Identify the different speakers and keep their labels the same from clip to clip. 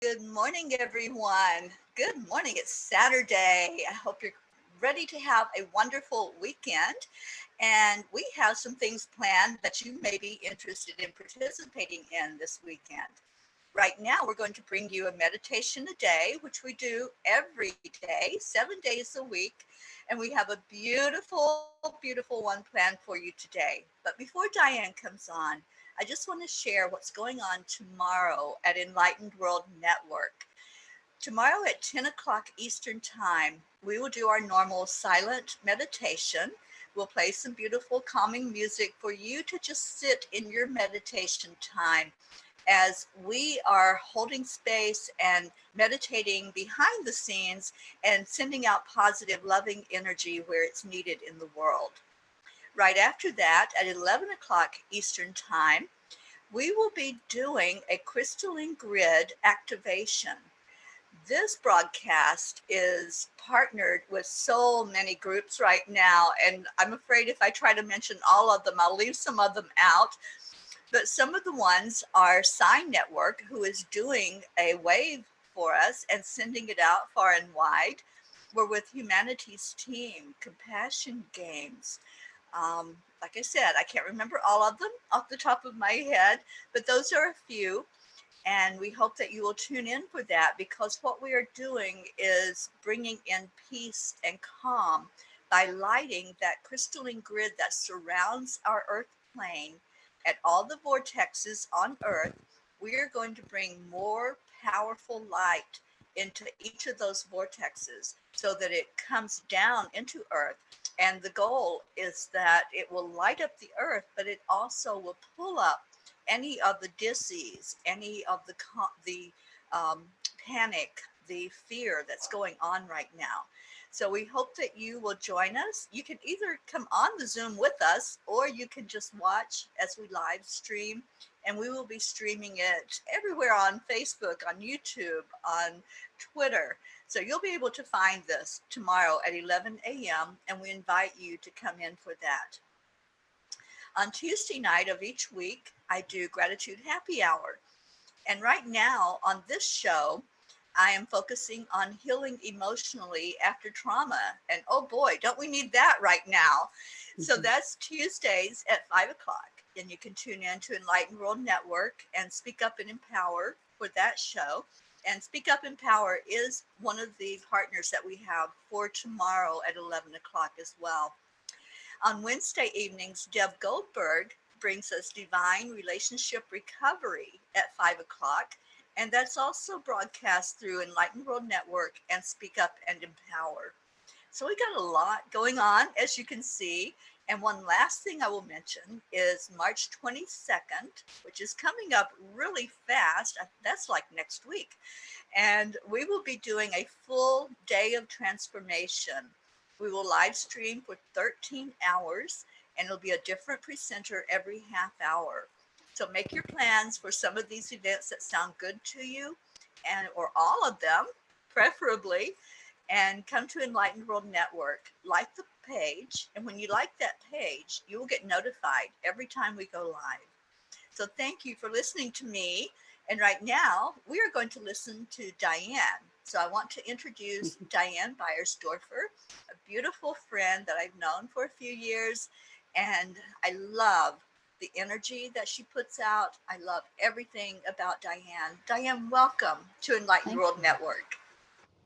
Speaker 1: Good morning, everyone. Good morning. It's Saturday. I hope you're ready to have a wonderful weekend. And we have some things planned that you may be interested in participating in this weekend. Right now, we're going to bring you a meditation a day, which we do every day, 7 days a week. And we have a beautiful, beautiful one planned for you today. But before Diane comes on, I just want to share what's going on tomorrow at Enlightened World Network. Tomorrow at 10 o'clock Eastern Time, we will do our normal silent meditation. We'll play some beautiful calming music for you to just sit in your meditation time as we are holding space and meditating behind the scenes and sending out positive, loving energy where it's needed in the world. Right after that, at 11 o'clock Eastern Time, we will be doing a crystalline grid activation. This broadcast is partnered with so many groups right now, and I'm afraid if I try to mention all of them, I'll leave some of them out. But some of the ones are Sign Network, who is doing a wave for us and sending it out far and wide. We're with Humanity's Team, Compassion Games. Like I said, I can't remember all of them off the top of my head, but those are a few. And we hope that you will tune in for that because what we are doing is bringing in peace and calm by lighting that crystalline grid that surrounds our Earth plane at all the vortexes on Earth. We are going to bring more powerful light into each of those vortexes so that it comes down into Earth. And the goal is that it will light up the Earth, but it also will pull up any of the disease, any of the um, panic, the fear that's going on right now. So we hope that you will join us. You can either come on the Zoom with us or you can just watch as we live stream. And we will be streaming it everywhere on Facebook, on YouTube, on Twitter. So you'll be able to find this tomorrow at 11 a.m. And we invite you to come in for that. On Tuesday night of each week, I do Gratitude Happy Hour. And right now on this show, I am focusing on healing emotionally after trauma. And oh boy, don't we need that right now? So
Speaker 2: Mhm.
Speaker 1: that's Tuesdays at 5 o'clock. And you can tune in to Enlightened World Network and Speak Up and Empower for that show. And Speak Up Empower is one of the partners that we have for tomorrow at 11 o'clock as well. On Wednesday evenings, Deb Goldberg brings us Divine Relationship Recovery at 5 o'clock. And that's also broadcast through Enlightened World Network and Speak Up and Empower. So we got a lot going on, as you can see. And one last thing I will mention is March 22nd, which is coming up really fast. That's like next week. And we will be doing a full day of transformation. We will live stream for 13 hours and it'll be a different presenter every half hour. So make your plans for some of these events that sound good to you and or all of them, preferably, and come to Enlightened World Network. Like the page, and when you like that page, you will get notified every time we go live. So thank you for listening to me. And right now, we are going to listen to Diane. So I want to introduce Diane Beyersdorfer, a beautiful friend that I've known for a few years. And I love the energy that she puts out. I love everything about Diane. Diane, welcome to Enlightened
Speaker 2: Thank
Speaker 1: World
Speaker 2: you.
Speaker 1: Network.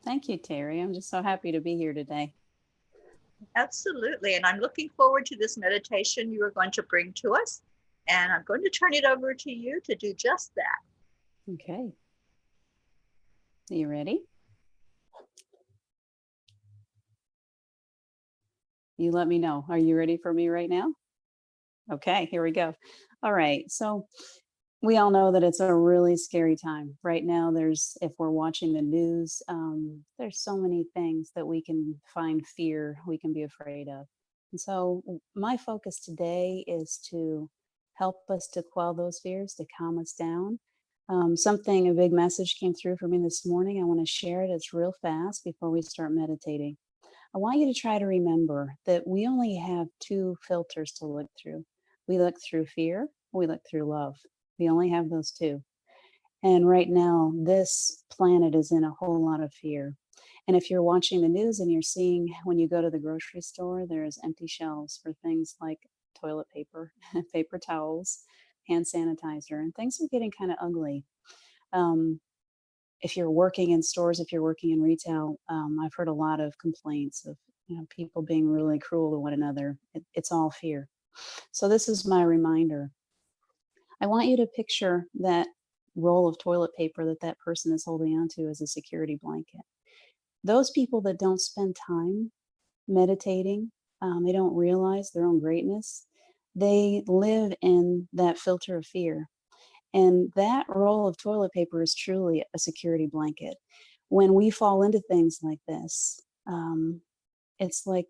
Speaker 2: Thank you, Terry. I'm just so happy to be here today.
Speaker 1: Absolutely. And I'm looking forward to this meditation you are going to bring to us. And I'm going to turn it over to you to do just that.
Speaker 2: Okay. You ready? You let me know. Are you ready for me right now? Okay, here we go. All right. So we all know that it's a really scary time right now. If we're watching the news, there's so many things that we can find fear, we can be afraid of. And so my focus today is to help us to quell those fears, to calm us down. A big message came through for me this morning. I want to share it. It's real fast before we start meditating. I want you to try to remember that we only have two filters to look through. We look through fear, we look through love. We only have those two. And right now, this planet is in a whole lot of fear. And if you're watching the news and you're seeing when you go to the grocery store, there's empty shelves for things like toilet paper, paper towels, hand sanitizer, and things are getting kind of ugly. Um, if you're working in stores, if you're working in retail, I've heard a lot of complaints of people being really cruel to one another. It's all fear. So this is my reminder. I want you to picture that roll of toilet paper that that person is holding onto as a security blanket. Those people that don't spend time meditating, they don't realize their own greatness. They live in that filter of fear. And that roll of toilet paper is truly a security blanket. When we fall into things like this, it's like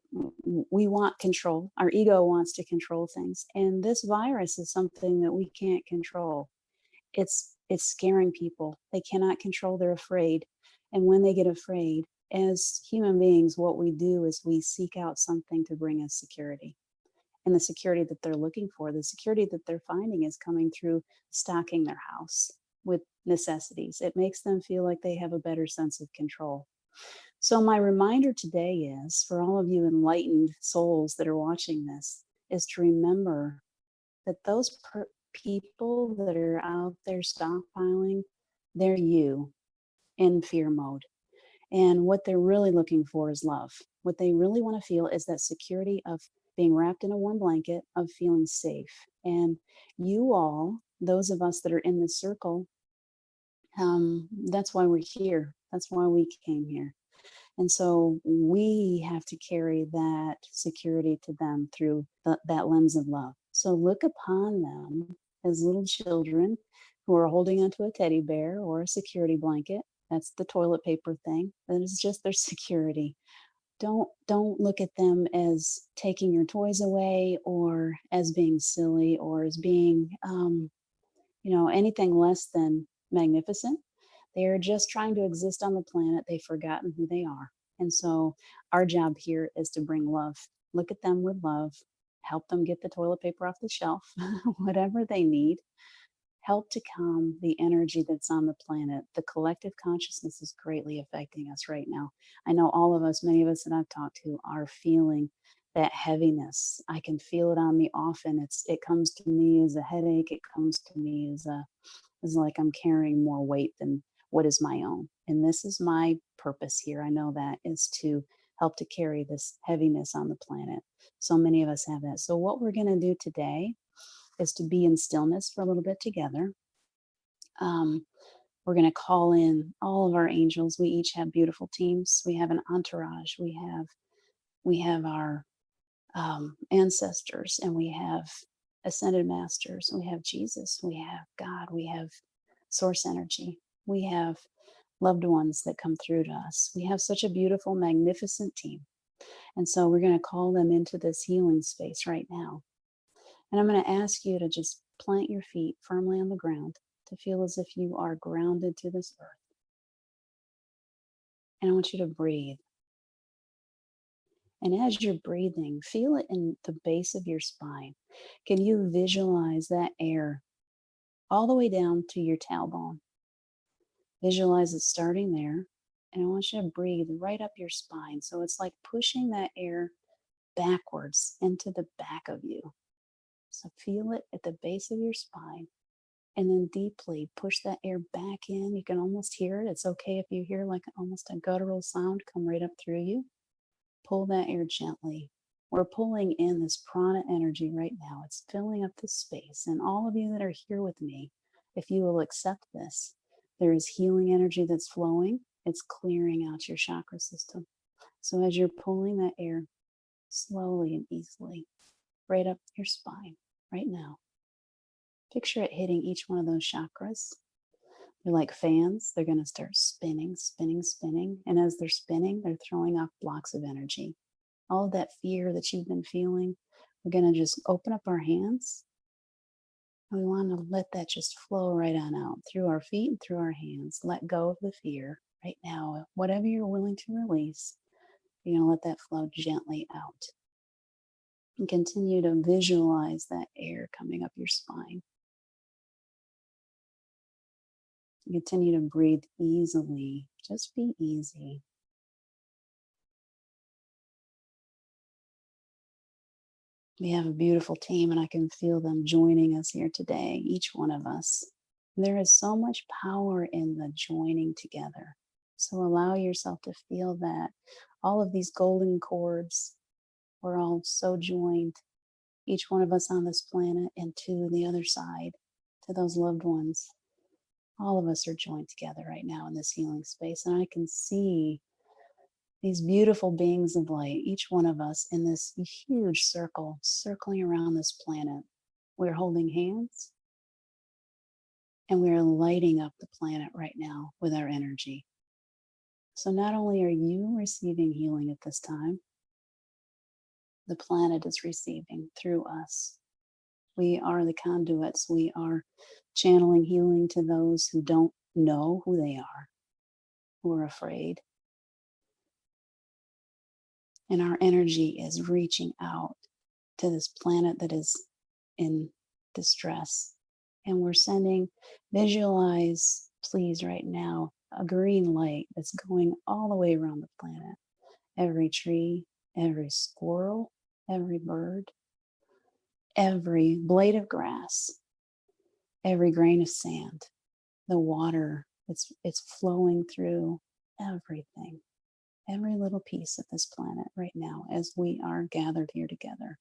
Speaker 2: we want control. Our ego wants to control things. And this virus is something that we can't control. It's scaring people. They cannot control, they're afraid. And when they get afraid, as human beings, what we do is we seek out something to bring us security. And the security that they're looking for, the security that they're finding is coming through stocking their house with necessities. It makes them feel like they have a better sense of control. So my reminder today is for all of you enlightened souls that are watching this is to remember that those people that are out there stockpiling, they're you in fear mode. And what they're really looking for is love. What they really want to feel is that security of being wrapped in a warm blanket, of feeling safe. And you all, those of us that are in this circle, that's why we're here. That's why we came here. And so we have to carry that security to them through that lens of love. So look upon them as little children who are holding onto a teddy bear or a security blanket. That's the toilet paper thing. That is just their security. Don't look at them as taking your toys away or as being silly or as being anything less than magnificent. They are just trying to exist on the planet. They've forgotten who they are. And so our job here is to bring love. Look at them with love, help them get the toilet paper off the shelf, whatever they need. Help to calm the energy that's on the planet. The collective consciousness is greatly affecting us right now. I know all of us, many of us that I've talked to, are feeling that heaviness. I can feel it on me often. It comes to me as a headache. It comes to me as like I'm carrying more weight than what is my own. And this is my purpose here. I know that is to help to carry this heaviness on the planet. So many of us have that. So what we're going to do today is to be in stillness for a little bit together. We're going to call in all of our angels. We each have beautiful teams. We have an entourage. We have our ancestors, and we have ascended masters. We have Jesus. We have God. We have source energy. We have loved ones that come through to us. We have such a beautiful, magnificent team. And so we're going to call them into this healing space right now. And I'm going to ask you to just plant your feet firmly on the ground to feel as if you are grounded to this earth. And I want you to breathe. And as you're breathing, feel it in the base of your spine. Can you visualize that air all the way down to your tailbone? Visualize it starting there. And I want you to breathe right up your spine. So it's like pushing that air backwards into the back of you. So feel it at the base of your spine. And then deeply push that air back in. You can almost hear it. It's okay if you hear like almost a guttural sound come right up through you. Pull that air gently. We're pulling in this prana energy right now. It's filling up the space. And all of you that are here with me, if you will accept this, there is healing energy that's flowing. It's clearing out your chakra system. So as you're pulling that air slowly and easily right up your spine right now, picture it hitting each one of those chakras. They're like fans. They're going to start spinning, spinning, spinning. And as they're spinning, they're throwing off blocks of energy. All of that fear that you've been feeling, we're going to just open up our hands. And we want to let that just flow right on out through our feet and through our hands. Let go of the fear right now. Whatever you're willing to release, you're going to let that flow gently out. And continue to visualize that air coming up your spine. Continue to breathe easily. Just be easy. We have a beautiful team, and I can feel them joining us here today, each one of us. There is so much power in the joining together. So allow yourself to feel that all of these golden cords, we're all so joined, each one of us on this planet and to the other side, to those loved ones. All of us are joined together right now in this healing space. And I can see these beautiful beings of light, each one of us in this huge circle, circling around this planet. We're holding hands and we're lighting up the planet right now with our energy. So not only are you receiving healing at this time, the planet is receiving through us. We are the conduits. We are channeling healing to those who don't know who they are, who are afraid. And our energy is reaching out to this planet that is in distress. And we're sending, visualize, please, right now, a green light that's going all the way around the planet. Every tree, every squirrel, every bird, every blade of grass, every grain of sand, the water, it's flowing through everything, every little piece of this planet right now as we are gathered here together,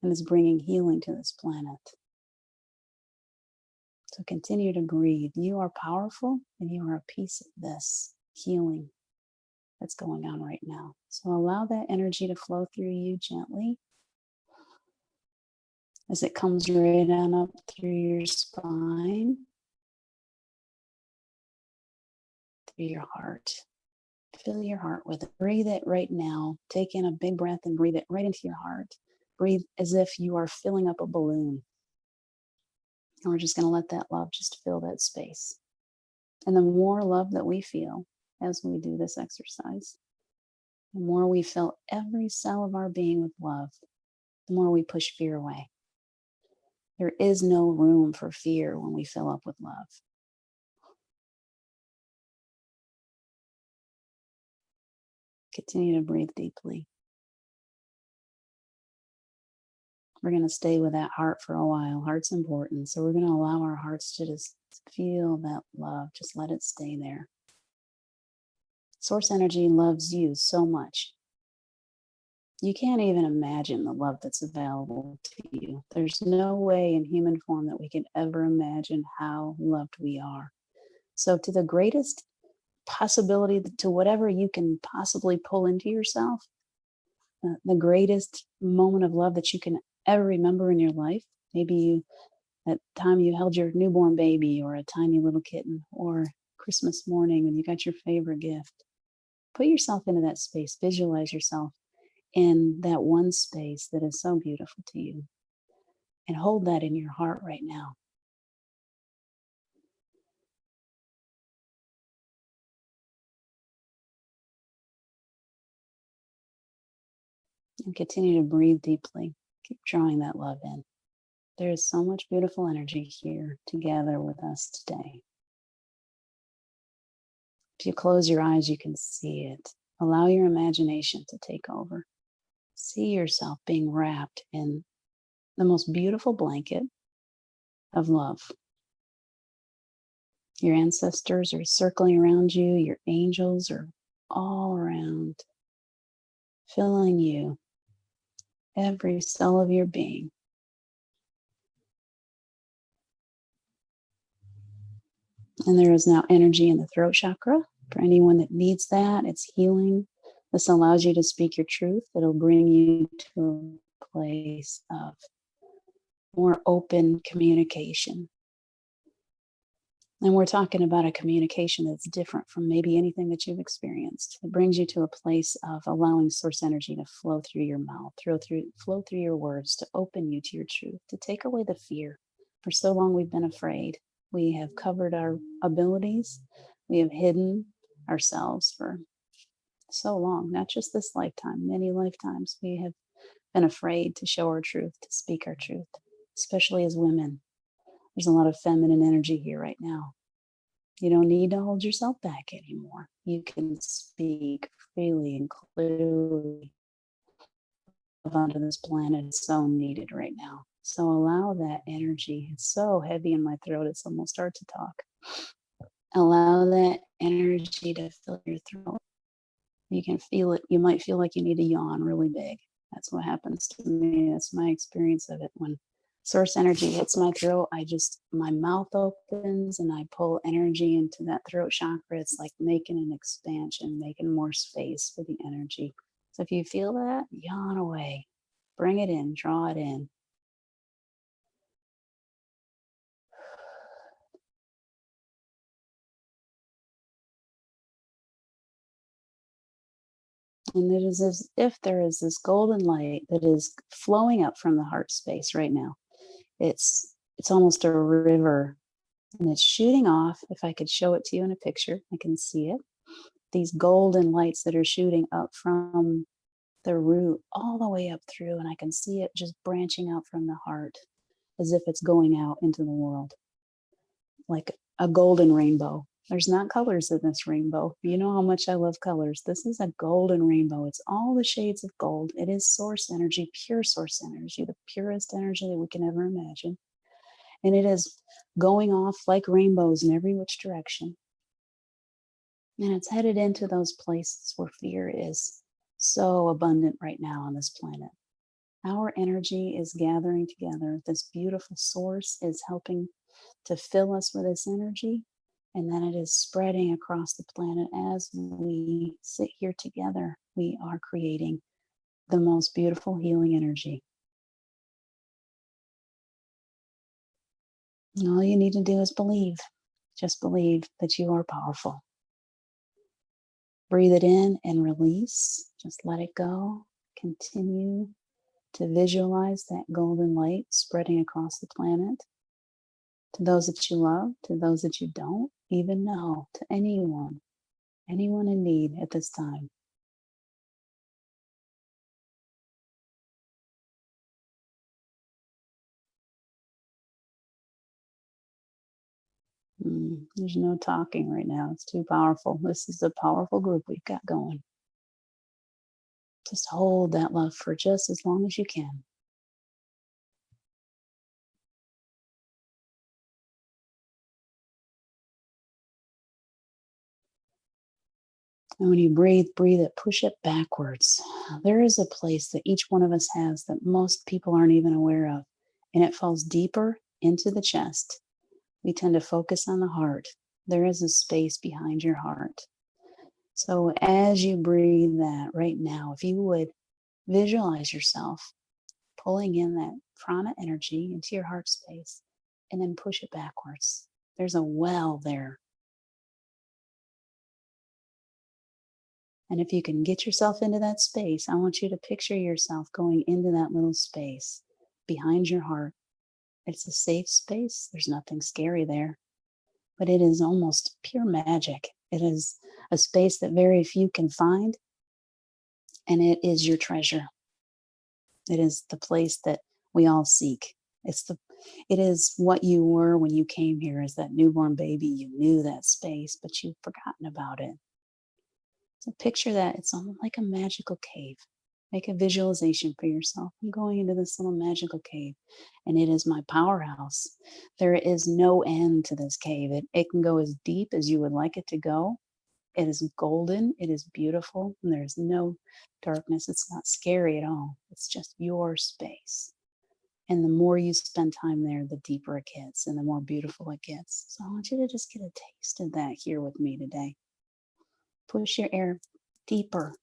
Speaker 2: and is bringing healing to this planet. So continue to breathe. You are powerful and you are a piece of this healing that's going on right now. So allow that energy to flow through you gently as it comes right on up through your spine, through your heart. Fill your heart with it. Breathe it right now. Take in a big breath and breathe it right into your heart. Breathe as if you are filling up a balloon. And we're just going to let that love just fill that space. And the more love that we feel as we do this exercise, the more we fill every cell of our being with love, the more we push fear away. There is no room for fear when we fill up with love. Continue to breathe deeply. We're going to stay with that heart for a while. Heart's important. So we're going to allow our hearts to just feel that love. Just let it stay there. Source energy loves you so much. You can't even imagine the love that's available to you. There's no way in human form that we can ever imagine how loved we are. So to the greatest possibility, to whatever you can possibly pull into yourself, the greatest moment of love that you can ever remember in your life, maybe that time you held your newborn baby or a tiny little kitten, or Christmas morning when you got your favorite gift. Put yourself into that space. Visualize yourself in that one space that is so beautiful to you, and hold that in your heart right now. And continue to breathe deeply. Keep drawing that love in. There is so much beautiful energy here together with us today. If you close your eyes, you can see it. Allow your imagination to take over. See yourself being wrapped in the most beautiful blanket of love. Your ancestors are circling around you. Your angels are all around, filling you, every cell of your being. And there is now energy in the throat chakra. For anyone that needs that, it's healing. This allows you to speak your truth. It'll bring you to a place of more open communication. And we're talking about a communication that's different from maybe anything that you've experienced. It brings you to a place of allowing source energy to flow through your mouth, flow through your words, to open you to your truth, to take away the fear. For so long we've been afraid. We have covered our abilities. We have hidden ourselves for so long, not just this lifetime, many lifetimes. We have been afraid to show our truth, to speak our truth, especially as women. There's a lot of feminine energy here right now. You don't need to hold yourself back anymore. You can speak freely and clearly onto this planet. It's so needed right now. So allow that energy. It's so heavy in my throat, it's almost hard to talk. Allow that energy to fill your throat. You can feel it. You might feel like you need to yawn really big. That's what happens to me. That's my experience of it. When source energy hits my throat, my mouth opens and I pull energy into that throat chakra. It's like making an expansion, making more space for the energy. So if you feel that, yawn away. Bring it in, draw it in. And it is as if there is this golden light that is flowing up from the heart space right now. It's almost a river, and it's shooting off. If I could show it to you in a picture, I can see it. These golden lights that are shooting up from the root all the way up through, and I can see it just branching out from the heart as if it's going out into the world like a golden rainbow. There's not colors in this rainbow. You know how much I love colors. This is a golden rainbow. It's all the shades of gold. It is source energy, pure source energy, the purest energy that we can ever imagine. And it is going off like rainbows in every which direction. And it's headed into those places where fear is so abundant right now on this planet. Our energy is gathering together. This beautiful source is helping to fill us with this energy. And then it is spreading across the planet as we sit here together. We are creating the most beautiful healing energy. And all you need to do is believe. Just believe that you are powerful. Breathe it in and release. Just let it go. Continue to visualize that golden light spreading across the planet to those that you love, to those that you don't even know, to anyone in need at this time. There's no talking right now. It's too powerful. This is a powerful group we've got going. Just hold that love for just as long as you can. And when you breathe it, push it backwards. There is a place that each one of us has that most people aren't even aware of, and it falls deeper into the chest. We tend to focus on the heart. There is a space behind your heart. So as you breathe that right now, if you would visualize yourself pulling in that prana energy into your heart space and then push it backwards. There's a well there. And if you can get yourself into that space, I want you to picture yourself going into that little space behind your heart. It's a safe space. There's nothing scary there, but it is almost pure magic. It is a space that very few can find, and it is your treasure. It is the place that we all seek. It is what you were when you came here as that newborn baby. You knew that space, but you've forgotten about it. So picture that. It's almost like a magical cave. Make a visualization for yourself. I'm going into this little magical cave, and it is my powerhouse. There is no end to this cave. It can go as deep as you would like it to go. It is golden. It is beautiful. And there's no darkness. It's not scary at all. It's just your space. And the more you spend time there, the deeper it gets and the more beautiful it gets. So I want you to just get a taste of that here with me today. Push your air deeper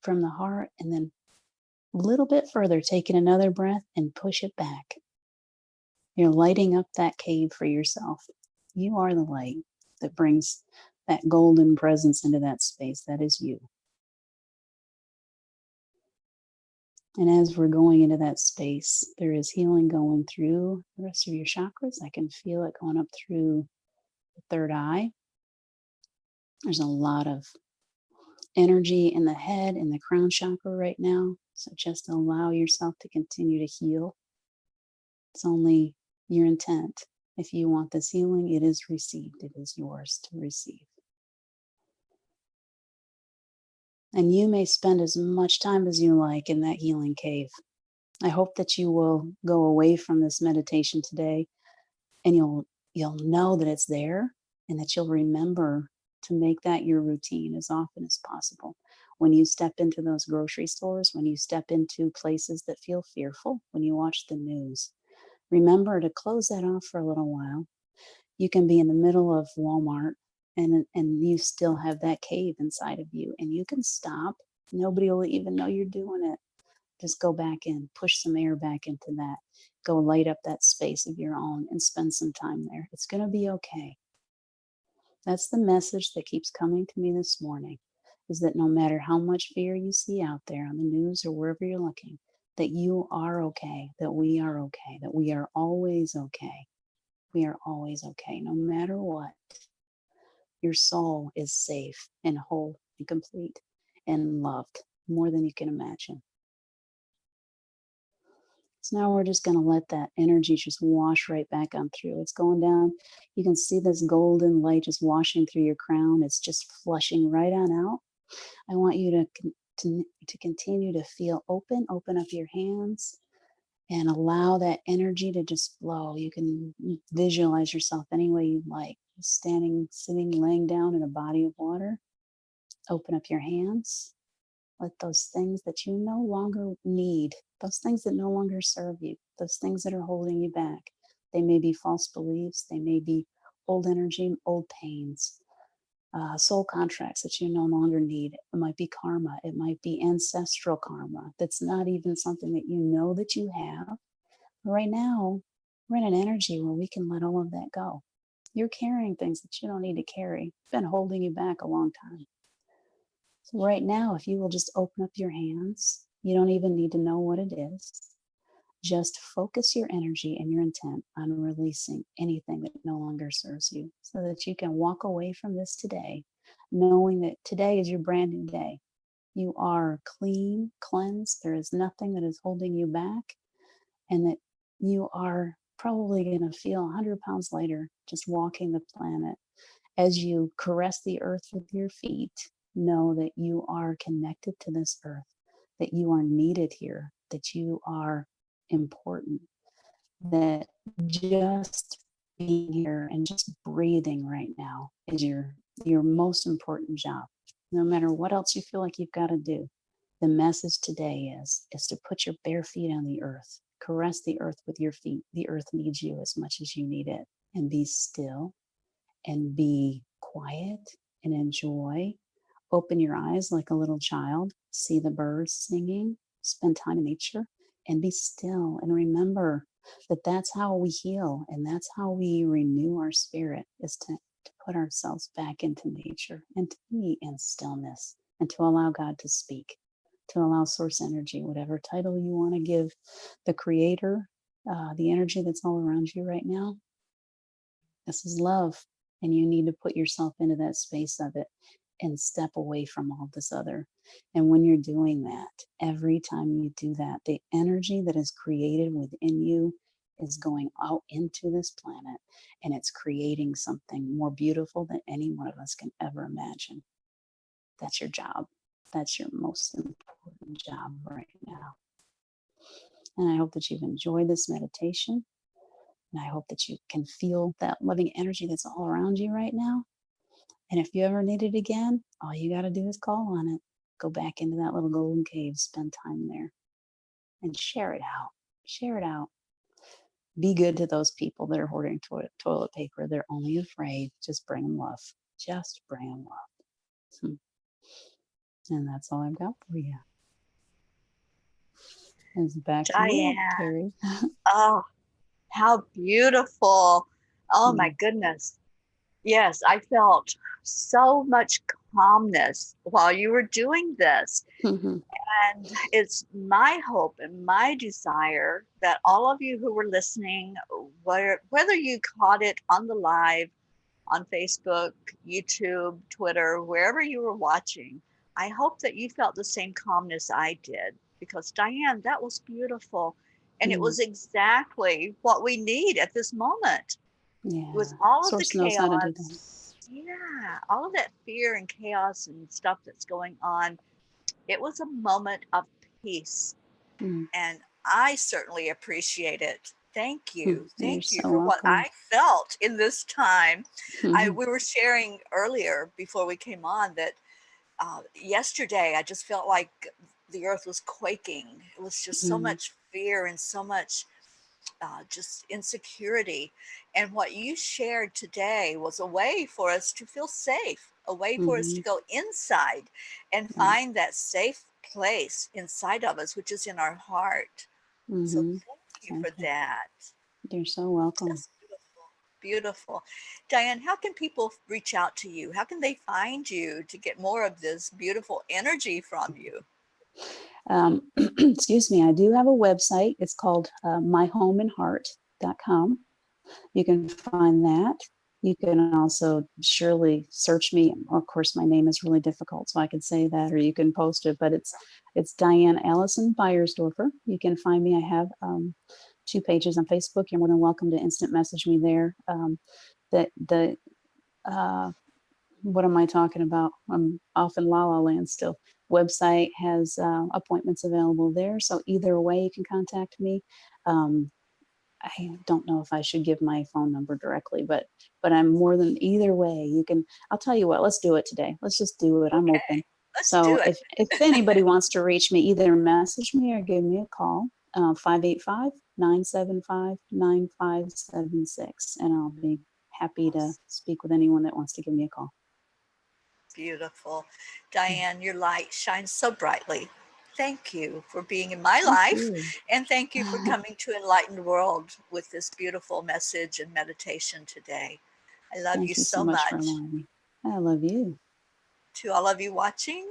Speaker 2: from the heart, and then a little bit further, taking another breath and push it back. You're lighting up that cave for yourself. You are the light that brings that golden presence into that space. That is you. And as we're going into that space, there is healing going through the rest of your chakras. I can feel it going up through the third eye. There's a lot of energy in the head and the crown chakra right now. So just allow yourself to continue to heal. It's only your intent. If you want this healing, it is received. It is yours to receive. And you may spend as much time as you like in that healing cave. I hope that you will go away from this meditation today and you'll know that it's there, and that you'll remember to make that your routine as often as possible. When you step into those grocery stores, when you step into places that feel fearful, when you watch the news, remember to close that off for a little while. You can be in the middle of Walmart and you still have that cave inside of you, and you can stop. Nobody will even know you're doing it. Just go back in, push some air back into that. Go light up that space of your own and spend some time there. It's going to be okay. That's the message that keeps coming to me this morning, is that no matter how much fear you see out there on the news or wherever you're looking, that you are okay, that we are okay, that we are always okay. We are always okay, no matter what. Your soul is safe and whole and complete and loved more than you can imagine. So now we're just going to let that energy just wash right back on through. It's going down. You can see this golden light just washing through your crown. It's just flushing right on out. I want you to continue to feel open. Open up your hands and allow that energy to just flow. You can visualize yourself any way you like. Standing, sitting, laying down in a body of water. Open up your hands. Let those things that you no longer need, those things that no longer serve you, those things that are holding you back, they may be false beliefs, they may be old energy, old pains, soul contracts that you no longer need. It might be karma. It might be ancestral karma. That's not even something that you know that you have. But right now, we're in an energy where we can let all of that go. You're carrying things that you don't need to carry. It's been holding you back a long time. So right now, if you will just open up your hands, you don't even need to know what it is. Just focus your energy and your intent on releasing anything that no longer serves you, so that you can walk away from this today, knowing that today is your brand new day. You are clean, cleansed. There is nothing that is holding you back, and that you are probably going to feel 100 pounds lighter just walking the planet. As you caress the earth with your feet, know that you are connected to this earth, that you are needed here, that you are important, that just being here and just breathing right now is your most important job. No matter what else you feel like you've got to do, the message today is to put your bare feet on the earth, caress the earth with your feet. The earth needs you as much as you need it, and be still and be quiet and enjoy. Open your eyes like a little child, see the birds singing, spend time in nature, and be still. And remember that that's how we heal, and that's how we renew our spirit, is to put ourselves back into nature and to be in stillness and to allow God to speak, to allow source energy, whatever title you want to give the creator, the energy that's all around you right now. This is love, and you need to put yourself into that space of it and step away from all this other. And when you're doing that, every time you do that, the energy that is created within you is going out into this planet, and it's creating something more beautiful than any one of us can ever imagine. That's your job. That's your most important job right now. And I hope that you've enjoyed this meditation. And I hope that you can feel that loving energy that's all around you right now. And if you ever need it again, all you got to do is call on it. Go back into that little golden cave, spend time there, and share it out. Share it out. Be good to those people that are hoarding toilet paper. They're only afraid. Just bring them love. Just bring them love. And that's all I've got for you. It's back to you,
Speaker 1: Diane,
Speaker 2: Terry.
Speaker 1: oh, how beautiful. Oh my
Speaker 2: Yeah.
Speaker 1: goodness. Yes, I felt so much calmness while you were doing this. And it's my hope and my desire that all of you who were listening, whether you caught it on the live, on Facebook, YouTube, Twitter, wherever you were watching, I hope that you felt the same calmness I did, because Diane, that was beautiful. And it was exactly what we need at this moment.
Speaker 2: Yeah.
Speaker 1: with all of the
Speaker 2: Source knows how to do that.
Speaker 1: chaos, yeah, all of that fear and chaos and stuff that's going on, it was a moment of peace.
Speaker 2: Mm.
Speaker 1: And I certainly appreciate it. Thank
Speaker 2: Mm.
Speaker 1: you.
Speaker 2: You're
Speaker 1: Thank you
Speaker 2: so
Speaker 1: for what
Speaker 2: welcome.
Speaker 1: I felt in this time.
Speaker 2: Mhm.
Speaker 1: We were sharing earlier before we came on that yesterday I just felt like the earth was quaking. It was just so
Speaker 2: Mhm.
Speaker 1: much fear and so much just insecurity. And what you shared today was a way for us to feel safe, a way for us to
Speaker 2: Mhm.
Speaker 1: go inside and
Speaker 2: Right.
Speaker 1: find that safe place inside of us, which is in our heart. So
Speaker 2: Mhm.
Speaker 1: thank you for
Speaker 2: Exactly.
Speaker 1: that.
Speaker 2: You're so welcome.
Speaker 1: That's beautiful. Beautiful. Diane, how can people reach out to you? How can they find you to get more of this beautiful energy from you?
Speaker 2: Excuse me. I do have a website. It's called myhomeandheart.com. You can find that. You can also surely search me. Of course, my name is really difficult, so I could say that, or you can post it. But it's Diane Allison Beyersdorfer. You can find me. I have 2 pages on Facebook. You're more than welcome to instant message me there. The uh, what am I talking about? I'm off in La La Land still. Website has appointments available there. So either way, you can contact me. Um, I don't know if I should give my phone number directly, but I'm more than either way. You can. I'll tell you what. Let's do it today. Let's just do it. I'm
Speaker 1: Okay,
Speaker 2: open.
Speaker 1: let's
Speaker 2: So
Speaker 1: do it.
Speaker 2: if anybody wants to reach me, either message me or give me a call. 585 and I'll be happy to
Speaker 1: Awesome.
Speaker 2: speak with anyone that wants to give me a call.
Speaker 1: Beautiful.
Speaker 2: Yeah.
Speaker 1: Diane, your light shines so brightly. Thank you for being in my
Speaker 2: Thank
Speaker 1: life,
Speaker 2: you.
Speaker 1: and thank you for coming to Enlightened World with this beautiful message and meditation today. I love you
Speaker 2: Thank you so
Speaker 1: so
Speaker 2: much for
Speaker 1: much.
Speaker 2: allowing me. I love you.
Speaker 1: To all of you watching,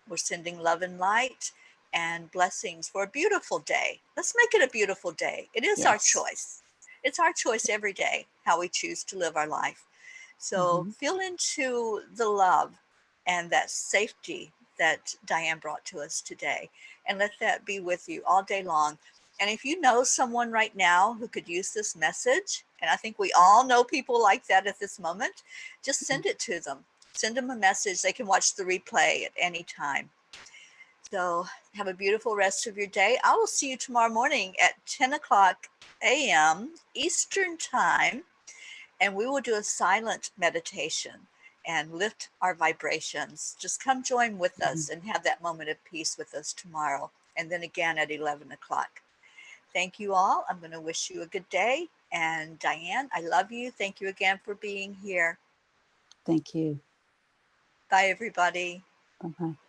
Speaker 1: we're sending love and light and blessings for a beautiful day. Let's make it a beautiful day. It is our
Speaker 2: Yes.
Speaker 1: choice. It's our choice every day how we choose to live our life. So
Speaker 2: Hmm.
Speaker 1: feel into the love and that safety that Diane brought to us today, and let that be with you all day long. And if you know someone right now who could use this message, and I think we all know people like that at this moment, just send it to them. Send them a message. They can watch the replay at any time. So have a beautiful rest of your day. I will see you tomorrow morning at 10 o'clock a.m. Eastern Time, and we will do a silent meditation and lift our vibrations. Just come join with us and have that moment of peace with us tomorrow, and then again at 11 o'clock. Thank you all. I'm going to wish you a good day. And Diane, I love you. Thank you again for being here.
Speaker 2: Thank you.
Speaker 1: Bye, everybody.
Speaker 2: Bye bye.